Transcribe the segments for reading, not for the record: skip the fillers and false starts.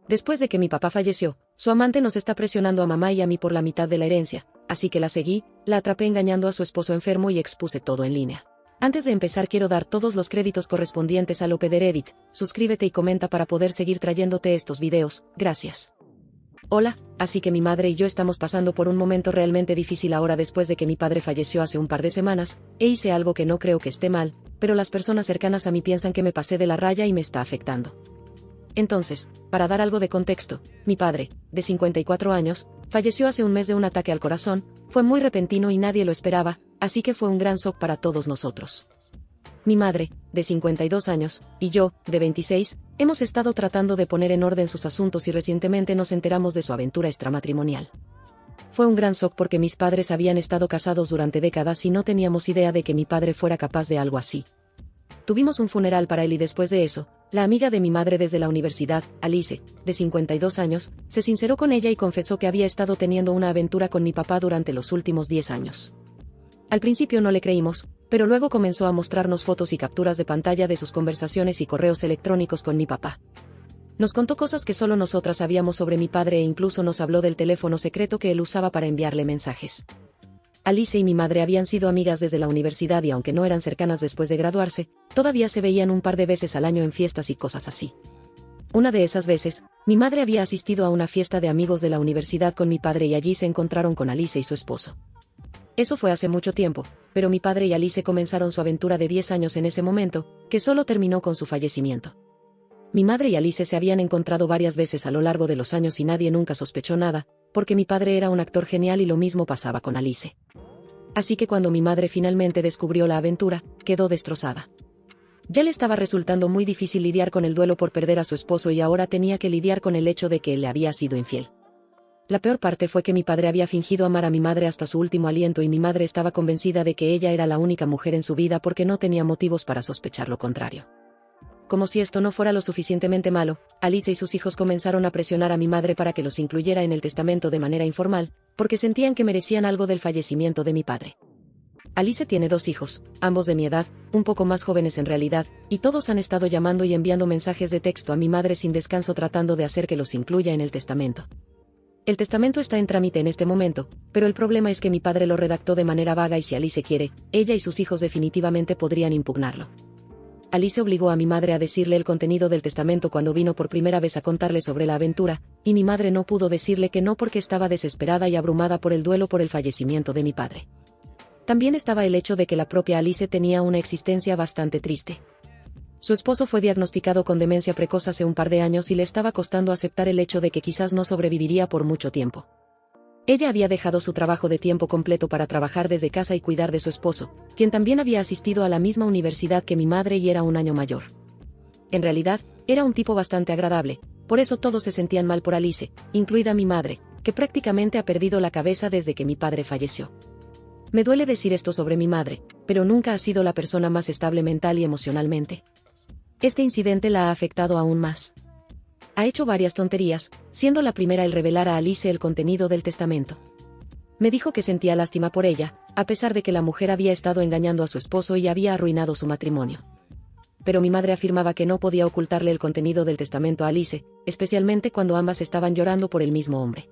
Después de que mi papá falleció, su amante nos está presionando a mamá y a mí por la mitad de la herencia, así que la seguí, la atrapé engañando a su esposo enfermo y expuse todo en línea. Antes de empezar quiero dar todos los créditos correspondientes a Lope de Reddit. Suscríbete y comenta para poder seguir trayéndote estos videos, gracias. Hola, así que mi madre y yo estamos pasando por un momento realmente difícil ahora después de que mi padre falleció hace un par de semanas, hice algo que no creo que esté mal, pero las personas cercanas a mí piensan que me pasé de la raya y me está afectando. Entonces, para dar algo de contexto, mi padre, de 54 años, falleció hace un mes de un ataque al corazón, fue muy repentino y nadie lo esperaba, así que fue un gran shock para todos nosotros. Mi madre, de 52 años, y yo, de 26, hemos estado tratando de poner en orden sus asuntos y recientemente nos enteramos de su aventura extramatrimonial. Fue un gran shock porque mis padres habían estado casados durante décadas y no teníamos idea de que mi padre fuera capaz de algo así. Tuvimos un funeral para él y después de eso, la amiga de mi madre desde la universidad, Alice, de 52 años, se sinceró con ella y confesó que había estado teniendo una aventura con mi papá durante los últimos 10 años. Al principio no le creímos, pero luego comenzó a mostrarnos fotos y capturas de pantalla de sus conversaciones y correos electrónicos con mi papá. Nos contó cosas que solo nosotras sabíamos sobre mi padre e incluso nos habló del teléfono secreto que él usaba para enviarle mensajes. Alice y mi madre habían sido amigas desde la universidad y aunque no eran cercanas después de graduarse, todavía se veían un par de veces al año en fiestas y cosas así. Una de esas veces, mi madre había asistido a una fiesta de amigos de la universidad con mi padre y allí se encontraron con Alice y su esposo. Eso fue hace mucho tiempo, pero mi padre y Alice comenzaron su aventura de 10 años en ese momento, que solo terminó con su fallecimiento. Mi madre y Alice se habían encontrado varias veces a lo largo de los años y nadie nunca sospechó nada, porque mi padre era un actor genial y lo mismo pasaba con Alice. Así que cuando mi madre finalmente descubrió la aventura, quedó destrozada. Ya le estaba resultando muy difícil lidiar con el duelo por perder a su esposo y ahora tenía que lidiar con el hecho de que él le había sido infiel. La peor parte fue que mi padre había fingido amar a mi madre hasta su último aliento y mi madre estaba convencida de que ella era la única mujer en su vida porque no tenía motivos para sospechar lo contrario. Como si esto no fuera lo suficientemente malo, Alice y sus hijos comenzaron a presionar a mi madre para que los incluyera en el testamento de manera informal, porque sentían que merecían algo del fallecimiento de mi padre. Alice tiene 2 hijos, ambos de mi edad, un poco más jóvenes en realidad, y todos han estado llamando y enviando mensajes de texto a mi madre sin descanso tratando de hacer que los incluya en el testamento. El testamento está en trámite en este momento, pero el problema es que mi padre lo redactó de manera vaga y si Alice quiere, ella y sus hijos definitivamente podrían impugnarlo. Alice obligó a mi madre a decirle el contenido del testamento cuando vino por primera vez a contarle sobre la aventura, y mi madre no pudo decirle que no porque estaba desesperada y abrumada por el duelo por el fallecimiento de mi padre. También estaba el hecho de que la propia Alice tenía una existencia bastante triste. Su esposo fue diagnosticado con demencia precoz hace un par de años y le estaba costando aceptar el hecho de que quizás no sobreviviría por mucho tiempo. Ella había dejado su trabajo de tiempo completo para trabajar desde casa y cuidar de su esposo, quien también había asistido a la misma universidad que mi madre y era un año mayor. En realidad, era un tipo bastante agradable, por eso todos se sentían mal por Alice, incluida mi madre, que prácticamente ha perdido la cabeza desde que mi padre falleció. Me duele decir esto sobre mi madre, pero nunca ha sido la persona más estable mental y emocionalmente. Este incidente la ha afectado aún más. Ha hecho varias tonterías, siendo la primera el revelar a Alice el contenido del testamento. Me dijo que sentía lástima por ella, a pesar de que la mujer había estado engañando a su esposo y había arruinado su matrimonio. Pero mi madre afirmaba que no podía ocultarle el contenido del testamento a Alice, especialmente cuando ambas estaban llorando por el mismo hombre.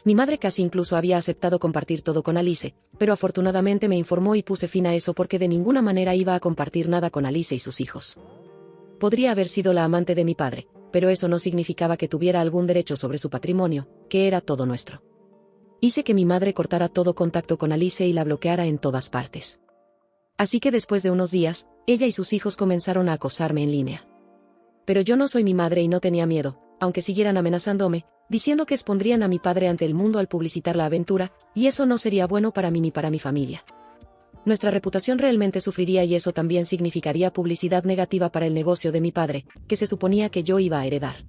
Mi madre casi incluso había aceptado compartir todo con Alice, pero afortunadamente me informó y puse fin a eso porque de ninguna manera iba a compartir nada con Alice y sus hijos. Podría haber sido la amante de mi padre, pero eso no significaba que tuviera algún derecho sobre su patrimonio, que era todo nuestro. Hice que mi madre cortara todo contacto con Alice y la bloqueara en todas partes. Así que después de unos días, ella y sus hijos comenzaron a acosarme en línea. Pero yo no soy mi madre y no tenía miedo, aunque siguieran amenazándome, diciendo que expondrían a mi padre ante el mundo al publicitar la aventura, y eso no sería bueno para mí ni para mi familia. Nuestra reputación realmente sufriría y eso también significaría publicidad negativa para el negocio de mi padre, que se suponía que yo iba a heredar.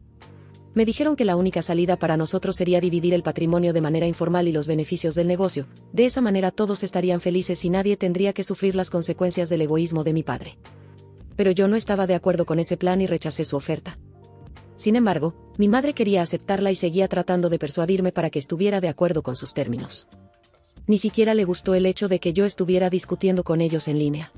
Me dijeron que la única salida para nosotros sería dividir el patrimonio de manera informal y los beneficios del negocio, de esa manera todos estarían felices y nadie tendría que sufrir las consecuencias del egoísmo de mi padre. Pero yo no estaba de acuerdo con ese plan y rechacé su oferta. Sin embargo, mi madre quería aceptarla y seguía tratando de persuadirme para que estuviera de acuerdo con sus términos. Ni siquiera le gustó el hecho de que yo estuviera discutiendo con ellos en línea.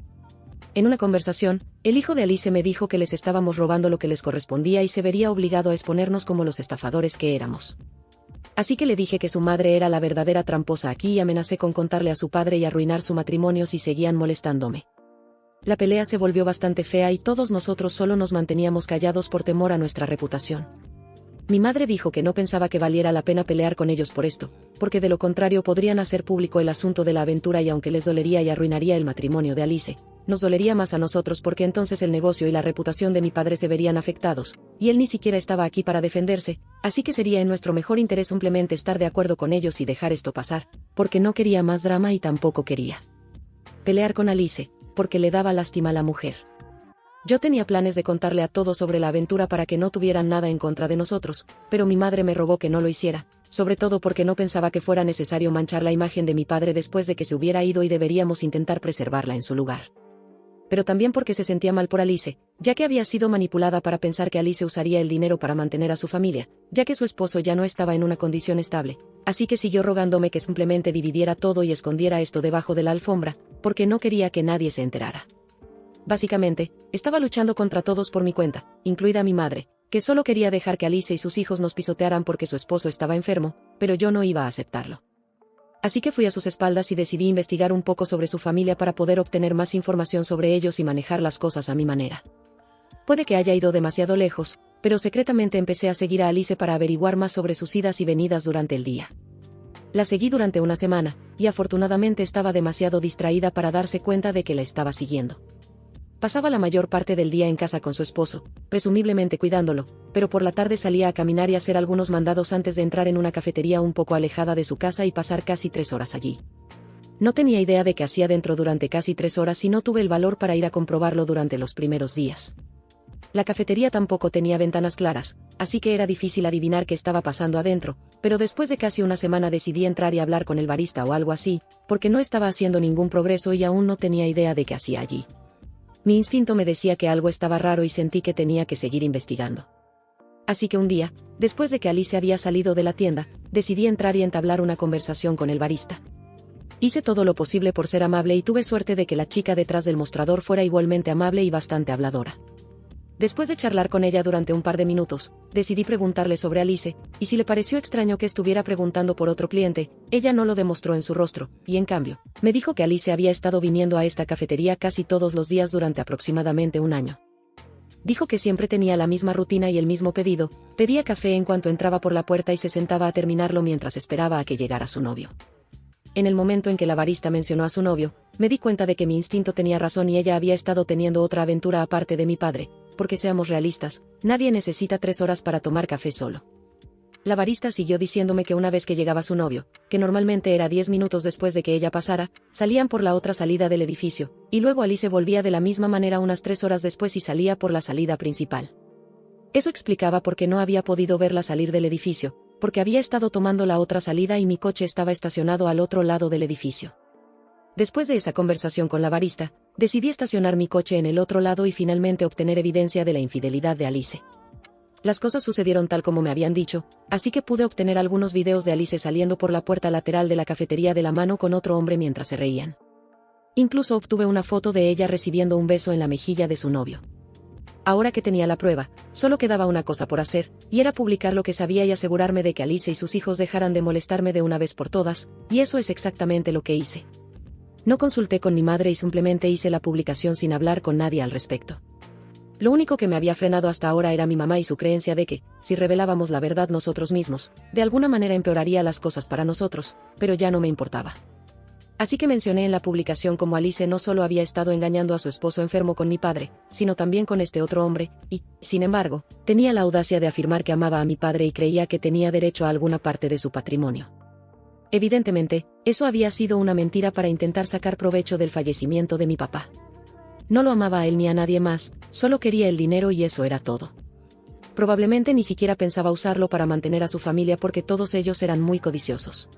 En una conversación, el hijo de Alice me dijo que les estábamos robando lo que les correspondía y se vería obligado a exponernos como los estafadores que éramos. Así que le dije que su madre era la verdadera tramposa aquí y amenacé con contarle a su padre y arruinar su matrimonio si seguían molestándome. La pelea se volvió bastante fea y todos nosotros solo nos manteníamos callados por temor a nuestra reputación. Mi madre dijo que no pensaba que valiera la pena pelear con ellos por esto, porque de lo contrario podrían hacer público el asunto de la aventura y aunque les dolería y arruinaría el matrimonio de Alice, nos dolería más a nosotros porque entonces el negocio y la reputación de mi padre se verían afectados, y él ni siquiera estaba aquí para defenderse, así que sería en nuestro mejor interés simplemente estar de acuerdo con ellos y dejar esto pasar, porque no quería más drama y tampoco quería pelear con Alice, porque le daba lástima a la mujer. Yo tenía planes de contarle a todos sobre la aventura para que no tuvieran nada en contra de nosotros, pero mi madre me rogó que no lo hiciera, sobre todo porque no pensaba que fuera necesario manchar la imagen de mi padre después de que se hubiera ido y deberíamos intentar preservarla en su lugar. Pero también porque se sentía mal por Alice, ya que había sido manipulada para pensar que Alice usaría el dinero para mantener a su familia, ya que su esposo ya no estaba en una condición estable, así que siguió rogándome que simplemente dividiera todo y escondiera esto debajo de la alfombra, porque no quería que nadie se enterara. Básicamente, estaba luchando contra todos por mi cuenta, incluida mi madre, que solo quería dejar que Alice y sus hijos nos pisotearan porque su esposo estaba enfermo, pero yo no iba a aceptarlo. Así que fui a sus espaldas y decidí investigar un poco sobre su familia para poder obtener más información sobre ellos y manejar las cosas a mi manera. Puede que haya ido demasiado lejos, pero secretamente empecé a seguir a Alice para averiguar más sobre sus idas y venidas durante el día. La seguí durante una semana, y afortunadamente estaba demasiado distraída para darse cuenta de que la estaba siguiendo. Pasaba la mayor parte del día en casa con su esposo, presumiblemente cuidándolo, pero por la tarde salía a caminar y hacer algunos mandados antes de entrar en una cafetería un poco alejada de su casa y pasar casi 3 horas allí. No tenía idea de qué hacía dentro durante casi 3 horas y no tuve el valor para ir a comprobarlo durante los primeros días. La cafetería tampoco tenía ventanas claras, así que era difícil adivinar qué estaba pasando adentro, pero después de casi una semana decidí entrar y hablar con el barista o algo así, porque no estaba haciendo ningún progreso y aún no tenía idea de qué hacía allí. Mi instinto me decía que algo estaba raro y sentí que tenía que seguir investigando. Así que un día, después de que Alice había salido de la tienda, decidí entrar y entablar una conversación con el barista. Hice todo lo posible por ser amable y tuve suerte de que la chica detrás del mostrador fuera igualmente amable y bastante habladora. Después de charlar con ella durante un par de minutos, decidí preguntarle sobre Alice, y si le pareció extraño que estuviera preguntando por otro cliente, ella no lo demostró en su rostro, y en cambio, me dijo que Alice había estado viniendo a esta cafetería casi todos los días durante aproximadamente un año. Dijo que siempre tenía la misma rutina y el mismo pedido, pedía café en cuanto entraba por la puerta y se sentaba a terminarlo mientras esperaba a que llegara su novio. En el momento en que la barista mencionó a su novio, me di cuenta de que mi instinto tenía razón y ella había estado teniendo otra aventura aparte de mi padre, porque seamos realistas, nadie necesita 3 horas para tomar café solo. La barista siguió diciéndome que una vez que llegaba su novio, que normalmente era 10 minutos después de que ella pasara, salían por la otra salida del edificio, y luego Alice volvía de la misma manera unas 3 horas después y salía por la salida principal. Eso explicaba por qué no había podido verla salir del edificio, porque había estado tomando la otra salida y mi coche estaba estacionado al otro lado del edificio. Después de esa conversación con la barista, decidí estacionar mi coche en el otro lado y finalmente obtener evidencia de la infidelidad de Alice. Las cosas sucedieron tal como me habían dicho, así que pude obtener algunos videos de Alice saliendo por la puerta lateral de la cafetería de la mano con otro hombre mientras se reían. Incluso obtuve una foto de ella recibiendo un beso en la mejilla de su novio. Ahora que tenía la prueba, solo quedaba una cosa por hacer, y era publicar lo que sabía y asegurarme de que Alice y sus hijos dejaran de molestarme de una vez por todas, y eso es exactamente lo que hice. No consulté con mi madre y simplemente hice la publicación sin hablar con nadie al respecto. Lo único que me había frenado hasta ahora era mi mamá y su creencia de que, si revelábamos la verdad nosotros mismos, de alguna manera empeoraría las cosas para nosotros, pero ya no me importaba. Así que mencioné en la publicación cómo Alice no solo había estado engañando a su esposo enfermo con mi padre, sino también con este otro hombre, y, sin embargo, tenía la audacia de afirmar que amaba a mi padre y creía que tenía derecho a alguna parte de su patrimonio. Evidentemente, eso había sido una mentira para intentar sacar provecho del fallecimiento de mi papá. No lo amaba a él ni a nadie más, solo quería el dinero y eso era todo. Probablemente ni siquiera pensaba usarlo para mantener a su familia porque todos ellos eran muy codiciosos.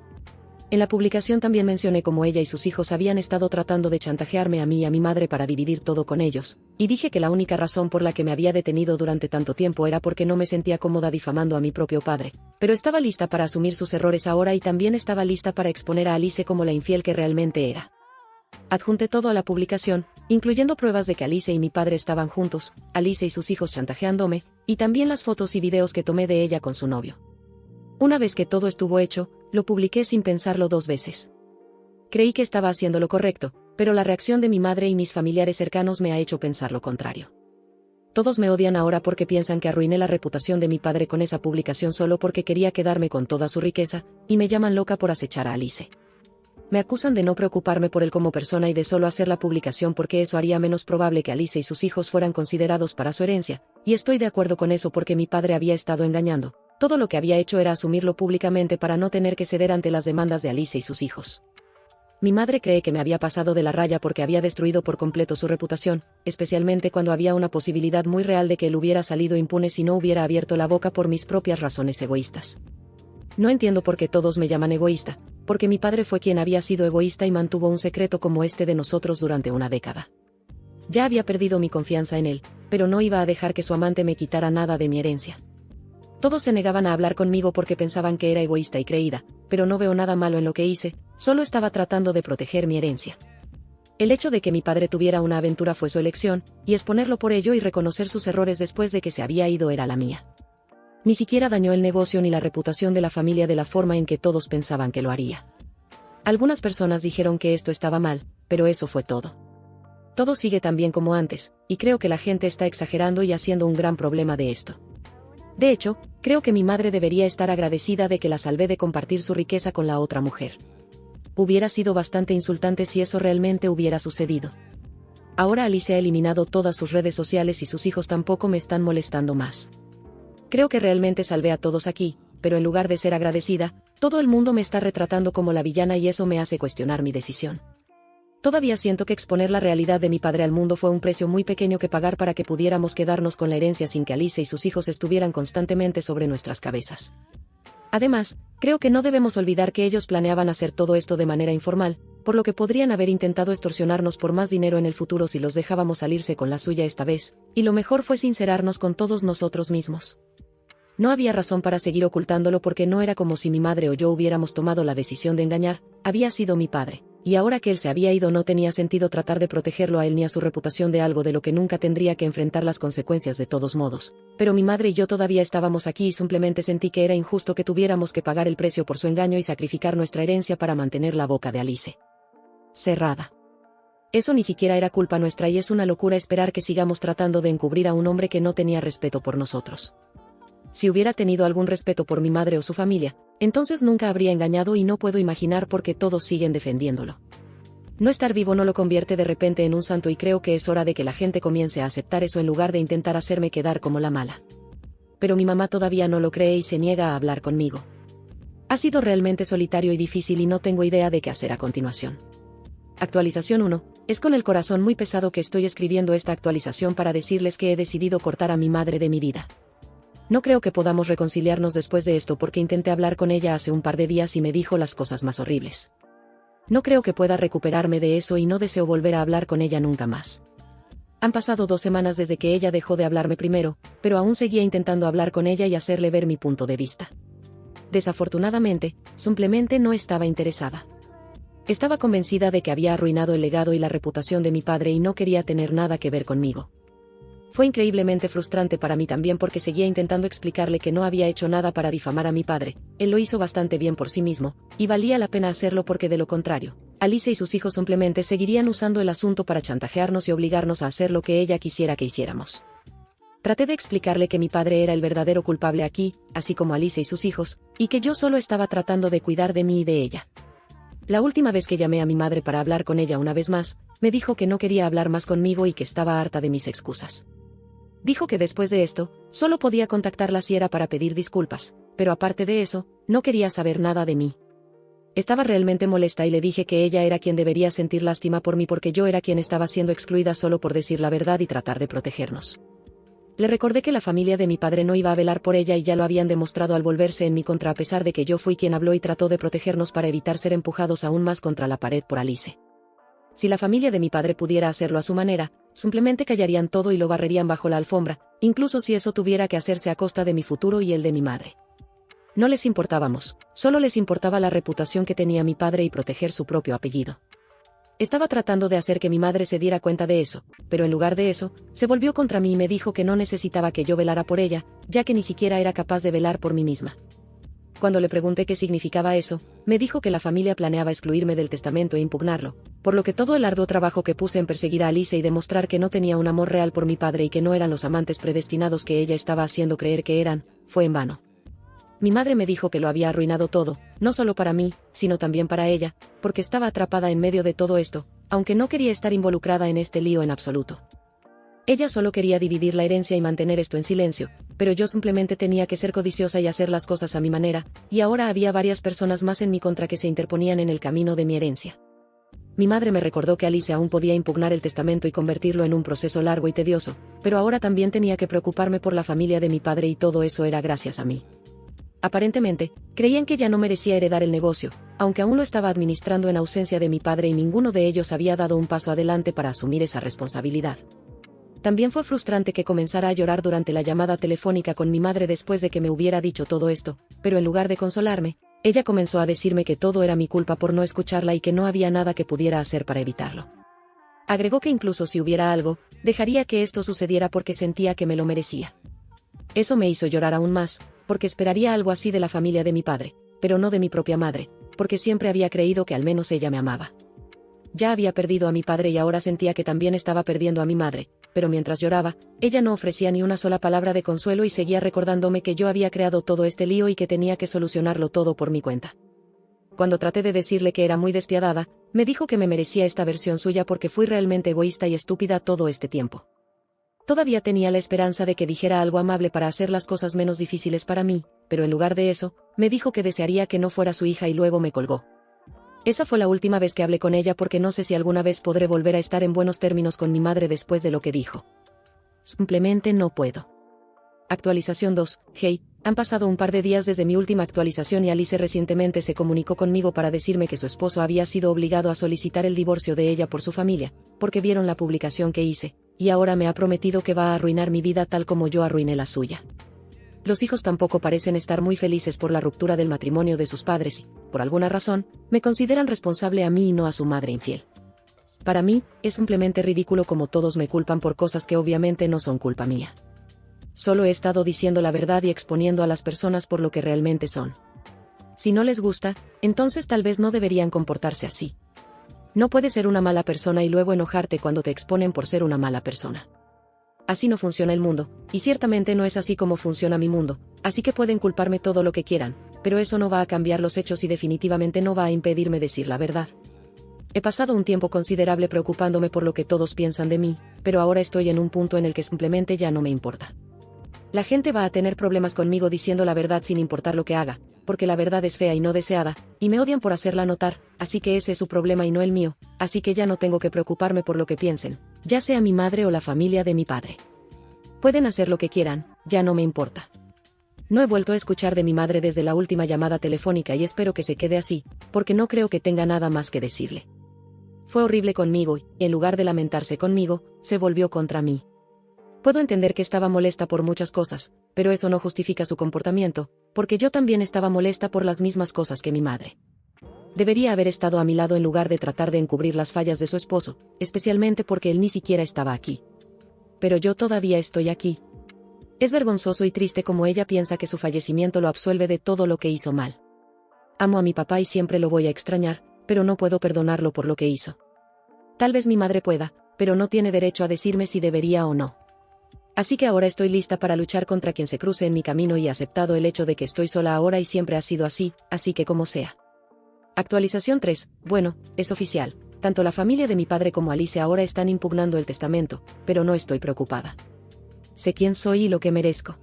En la publicación también mencioné cómo ella y sus hijos habían estado tratando de chantajearme a mí y a mi madre para dividir todo con ellos, y dije que la única razón por la que me había detenido durante tanto tiempo era porque no me sentía cómoda difamando a mi propio padre, pero estaba lista para asumir sus errores ahora y también estaba lista para exponer a Alice como la infiel que realmente era. Adjunté todo a la publicación, incluyendo pruebas de que Alice y mi padre estaban juntos, Alice y sus hijos chantajeándome, y también las fotos y videos que tomé de ella con su novio. Una vez que todo estuvo hecho, lo publiqué sin pensarlo 2 veces. Creí que estaba haciendo lo correcto, pero la reacción de mi madre y mis familiares cercanos me ha hecho pensar lo contrario. Todos me odian ahora porque piensan que arruiné la reputación de mi padre con esa publicación solo porque quería quedarme con toda su riqueza, y me llaman loca por acechar a Alice. Me acusan de no preocuparme por él como persona y de solo hacer la publicación porque eso haría menos probable que Alice y sus hijos fueran considerados para su herencia, y estoy de acuerdo con eso porque mi padre había estado engañando. Todo lo que había hecho era asumirlo públicamente para no tener que ceder ante las demandas de Alice y sus hijos. Mi madre cree que me había pasado de la raya porque había destruido por completo su reputación, especialmente cuando había una posibilidad muy real de que él hubiera salido impune si no hubiera abierto la boca por mis propias razones egoístas. No entiendo por qué todos me llaman egoísta, porque mi padre fue quien había sido egoísta y mantuvo un secreto como este de nosotros durante una década. Ya había perdido mi confianza en él, pero no iba a dejar que su amante me quitara nada de mi herencia. Todos se negaban a hablar conmigo porque pensaban que era egoísta y creída, pero no veo nada malo en lo que hice, solo estaba tratando de proteger mi herencia. El hecho de que mi padre tuviera una aventura fue su elección, y exponerlo por ello y reconocer sus errores después de que se había ido era la mía. Ni siquiera dañó el negocio ni la reputación de la familia de la forma en que todos pensaban que lo haría. Algunas personas dijeron que esto estaba mal, pero eso fue todo. Todo sigue tan bien como antes, y creo que la gente está exagerando y haciendo un gran problema de esto. De hecho, creo que mi madre debería estar agradecida de que la salvé de compartir su riqueza con la otra mujer. Hubiera sido bastante insultante si eso realmente hubiera sucedido. Ahora Alice ha eliminado todas sus redes sociales y sus hijos tampoco me están molestando más. Creo que realmente salvé a todos aquí, pero en lugar de ser agradecida, todo el mundo me está retratando como la villana y eso me hace cuestionar mi decisión. Todavía siento que exponer la realidad de mi padre al mundo fue un precio muy pequeño que pagar para que pudiéramos quedarnos con la herencia sin que Alice y sus hijos estuvieran constantemente sobre nuestras cabezas. Además, creo que no debemos olvidar que ellos planeaban hacer todo esto de manera informal, por lo que podrían haber intentado extorsionarnos por más dinero en el futuro si los dejábamos salirse con la suya esta vez, y lo mejor fue sincerarnos con todos nosotros mismos. No había razón para seguir ocultándolo porque no era como si mi madre o yo hubiéramos tomado la decisión de engañar, había sido mi padre, y ahora que él se había ido no tenía sentido tratar de protegerlo a él ni a su reputación de algo de lo que nunca tendría que enfrentar las consecuencias de todos modos. Pero mi madre y yo todavía estábamos aquí y simplemente sentí que era injusto que tuviéramos que pagar el precio por su engaño y sacrificar nuestra herencia para mantener la boca de Alice cerrada. Eso ni siquiera era culpa nuestra y es una locura esperar que sigamos tratando de encubrir a un hombre que no tenía respeto por nosotros. Si hubiera tenido algún respeto por mi madre o su familia, entonces nunca habría engañado y no puedo imaginar por qué todos siguen defendiéndolo. No estar vivo no lo convierte de repente en un santo y creo que es hora de que la gente comience a aceptar eso en lugar de intentar hacerme quedar como la mala. Pero mi mamá todavía no lo cree y se niega a hablar conmigo. Ha sido realmente solitario y difícil y no tengo idea de qué hacer a continuación. Actualización 1. Es con el corazón muy pesado que estoy escribiendo esta actualización para decirles que he decidido cortar a mi madre de mi vida. No creo que podamos reconciliarnos después de esto porque intenté hablar con ella hace un par de días y me dijo las cosas más horribles. No creo que pueda recuperarme de eso y no deseo volver a hablar con ella nunca más. Han pasado 2 semanas desde que ella dejó de hablarme primero, pero aún seguía intentando hablar con ella y hacerle ver mi punto de vista. Desafortunadamente, simplemente no estaba interesada. Estaba convencida de que había arruinado el legado y la reputación de mi padre y no quería tener nada que ver conmigo. Fue increíblemente frustrante para mí también porque seguía intentando explicarle que no había hecho nada para difamar a mi padre, él lo hizo bastante bien por sí mismo, y valía la pena hacerlo porque de lo contrario, Alice y sus hijos simplemente seguirían usando el asunto para chantajearnos y obligarnos a hacer lo que ella quisiera que hiciéramos. Traté de explicarle que mi padre era el verdadero culpable aquí, así como Alice y sus hijos, y que yo solo estaba tratando de cuidar de mí y de ella. La última vez que llamé a mi madre para hablar con ella una vez más, me dijo que no quería hablar más conmigo y que estaba harta de mis excusas. Dijo que después de esto, solo podía contactarla si era para pedir disculpas, pero aparte de eso, no quería saber nada de mí. Estaba realmente molesta y le dije que ella era quien debería sentir lástima por mí porque yo era quien estaba siendo excluida solo por decir la verdad y tratar de protegernos. Le recordé que la familia de mi padre no iba a velar por ella y ya lo habían demostrado al volverse en mi contra a pesar de que yo fui quien habló y trató de protegernos para evitar ser empujados aún más contra la pared por Alice. Si la familia de mi padre pudiera hacerlo a su manera, simplemente callarían todo y lo barrerían bajo la alfombra, incluso si eso tuviera que hacerse a costa de mi futuro y el de mi madre. No les importábamos, solo les importaba la reputación que tenía mi padre y proteger su propio apellido. Estaba tratando de hacer que mi madre se diera cuenta de eso, pero en lugar de eso, se volvió contra mí y me dijo que no necesitaba que yo velara por ella, ya que ni siquiera era capaz de velar por mí misma. Cuando le pregunté qué significaba eso, me dijo que la familia planeaba excluirme del testamento e impugnarlo, por lo que todo el arduo trabajo que puse en perseguir a Alice y demostrar que no tenía un amor real por mi padre y que no eran los amantes predestinados que ella estaba haciendo creer que eran, fue en vano. Mi madre me dijo que lo había arruinado todo, no solo para mí, sino también para ella, porque estaba atrapada en medio de todo esto, aunque no quería estar involucrada en este lío en absoluto. Ella solo quería dividir la herencia y mantener esto en silencio, pero yo simplemente tenía que ser codiciosa y hacer las cosas a mi manera, y ahora había varias personas más en mi contra que se interponían en el camino de mi herencia. Mi madre me recordó que Alice aún podía impugnar el testamento y convertirlo en un proceso largo y tedioso, pero ahora también tenía que preocuparme por la familia de mi padre y todo eso era gracias a mí. Aparentemente, creían que ya no merecía heredar el negocio, aunque aún lo estaba administrando en ausencia de mi padre y ninguno de ellos había dado un paso adelante para asumir esa responsabilidad. También fue frustrante que comenzara a llorar durante la llamada telefónica con mi madre después de que me hubiera dicho todo esto, pero en lugar de consolarme, ella comenzó a decirme que todo era mi culpa por no escucharla y que no había nada que pudiera hacer para evitarlo. Agregó que incluso si hubiera algo, dejaría que esto sucediera porque sentía que me lo merecía. Eso me hizo llorar aún más, porque esperaría algo así de la familia de mi padre, pero no de mi propia madre, porque siempre había creído que al menos ella me amaba. Ya había perdido a mi padre y ahora sentía que también estaba perdiendo a mi madre, pero mientras lloraba, ella no ofrecía ni una sola palabra de consuelo y seguía recordándome que yo había creado todo este lío y que tenía que solucionarlo todo por mi cuenta. Cuando traté de decirle que era muy despiadada, me dijo que me merecía esta versión suya porque fui realmente egoísta y estúpida todo este tiempo. Todavía tenía la esperanza de que dijera algo amable para hacer las cosas menos difíciles para mí, pero en lugar de eso, me dijo que desearía que no fuera su hija y luego me colgó. Esa fue la última vez que hablé con ella porque no sé si alguna vez podré volver a estar en buenos términos con mi madre después de lo que dijo. Simplemente no puedo. Actualización 2. Hey, han pasado un par de días desde mi última actualización y Alice recientemente se comunicó conmigo para decirme que su esposo había sido obligado a solicitar el divorcio de ella por su familia, porque vieron la publicación que hice, y ahora me ha prometido que va a arruinar mi vida tal como yo arruiné la suya. Los hijos tampoco parecen estar muy felices por la ruptura del matrimonio de sus padres y, por alguna razón, me consideran responsable a mí y no a su madre infiel. Para mí, es simplemente ridículo como todos me culpan por cosas que obviamente no son culpa mía. Solo he estado diciendo la verdad y exponiendo a las personas por lo que realmente son. Si no les gusta, entonces tal vez no deberían comportarse así. No puedes ser una mala persona y luego enojarte cuando te exponen por ser una mala persona. Así no funciona el mundo, y ciertamente no es así como funciona mi mundo, así que pueden culparme todo lo que quieran, pero eso no va a cambiar los hechos y definitivamente no va a impedirme decir la verdad. He pasado un tiempo considerable preocupándome por lo que todos piensan de mí, pero ahora estoy en un punto en el que simplemente ya no me importa. La gente va a tener problemas conmigo diciendo la verdad sin importar lo que haga, porque la verdad es fea y no deseada, y me odian por hacerla notar, así que ese es su problema y no el mío, así que ya no tengo que preocuparme por lo que piensen, ya sea mi madre o la familia de mi padre. Pueden hacer lo que quieran, ya no me importa. No he vuelto a escuchar de mi madre desde la última llamada telefónica y espero que se quede así, porque no creo que tenga nada más que decirle. Fue horrible conmigo y, en lugar de lamentarse conmigo, se volvió contra mí. Puedo entender que estaba molesta por muchas cosas, pero eso no justifica su comportamiento, porque yo también estaba molesta por las mismas cosas que mi madre. Debería haber estado a mi lado en lugar de tratar de encubrir las fallas de su esposo, especialmente porque él ni siquiera estaba aquí. Pero yo todavía estoy aquí. Es vergonzoso y triste como ella piensa que su fallecimiento lo absuelve de todo lo que hizo mal. Amo a mi papá y siempre lo voy a extrañar, pero no puedo perdonarlo por lo que hizo. Tal vez mi madre pueda, pero no tiene derecho a decirme si debería o no. Así que ahora estoy lista para luchar contra quien se cruce en mi camino y he aceptado el hecho de que estoy sola ahora y siempre ha sido así, así que como sea. Actualización 3. Bueno, es oficial. Tanto la familia de mi padre como Alice ahora están impugnando el testamento, pero no estoy preocupada. Sé quién soy y lo que merezco.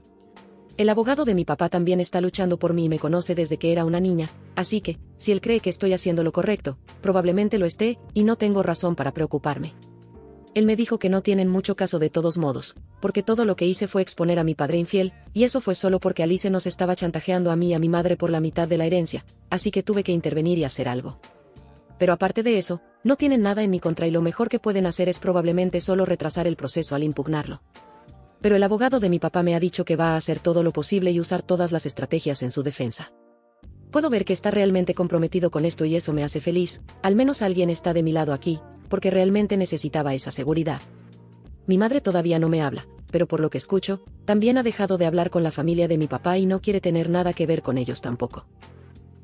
El abogado de mi papá también está luchando por mí y me conoce desde que era una niña, así que, si él cree que estoy haciendo lo correcto, probablemente lo esté, y no tengo razón para preocuparme. Él me dijo que no tienen mucho caso de todos modos, porque todo lo que hice fue exponer a mi padre infiel, y eso fue solo porque Alice nos estaba chantajeando a mí y a mi madre por la mitad de la herencia, así que tuve que intervenir y hacer algo. Pero aparte de eso, no tienen nada en mi contra y lo mejor que pueden hacer es probablemente solo retrasar el proceso al impugnarlo. Pero el abogado de mi papá me ha dicho que va a hacer todo lo posible y usar todas las estrategias en su defensa. Puedo ver que está realmente comprometido con esto y eso me hace feliz, al menos alguien está de mi lado aquí, porque realmente necesitaba esa seguridad. Mi madre todavía no me habla, pero por lo que escucho, también ha dejado de hablar con la familia de mi papá y no quiere tener nada que ver con ellos tampoco.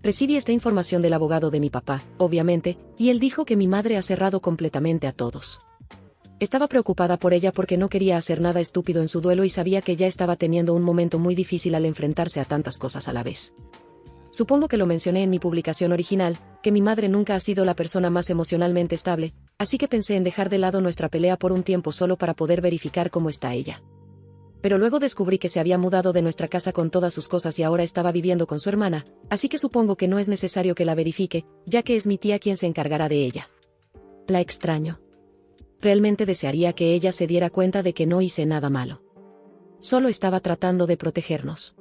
Recibí esta información del abogado de mi papá, obviamente, y él dijo que mi madre ha cerrado completamente a todos. Estaba preocupada por ella porque no quería hacer nada estúpido en su duelo y sabía que ya estaba teniendo un momento muy difícil al enfrentarse a tantas cosas a la vez. Supongo que lo mencioné en mi publicación original, que mi madre nunca ha sido la persona más emocionalmente estable, así que pensé en dejar de lado nuestra pelea por un tiempo solo para poder verificar cómo está ella. Pero luego descubrí que se había mudado de nuestra casa con todas sus cosas y ahora estaba viviendo con su hermana, así que supongo que no es necesario que la verifique, ya que es mi tía quien se encargará de ella. La extraño. Realmente desearía que ella se diera cuenta de que no hice nada malo. Solo estaba tratando de protegernos.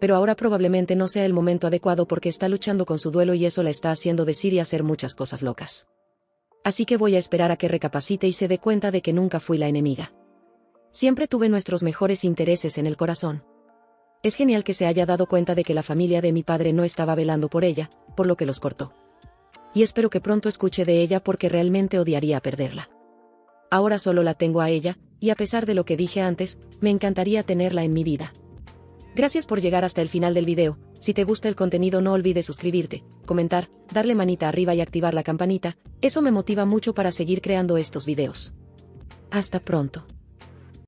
Pero ahora probablemente no sea el momento adecuado porque está luchando con su duelo y eso la está haciendo decir y hacer muchas cosas locas. Así que voy a esperar a que recapacite y se dé cuenta de que nunca fui la enemiga. Siempre tuve nuestros mejores intereses en el corazón. Es genial que se haya dado cuenta de que la familia de mi padre no estaba velando por ella, por lo que los cortó. Y espero que pronto escuche de ella porque realmente odiaría perderla. Ahora solo la tengo a ella, y a pesar de lo que dije antes, me encantaría tenerla en mi vida. Gracias por llegar hasta el final del video. Si te gusta el contenido no olvides suscribirte, comentar, darle manita arriba y activar la campanita, eso me motiva mucho para seguir creando estos videos. Hasta pronto.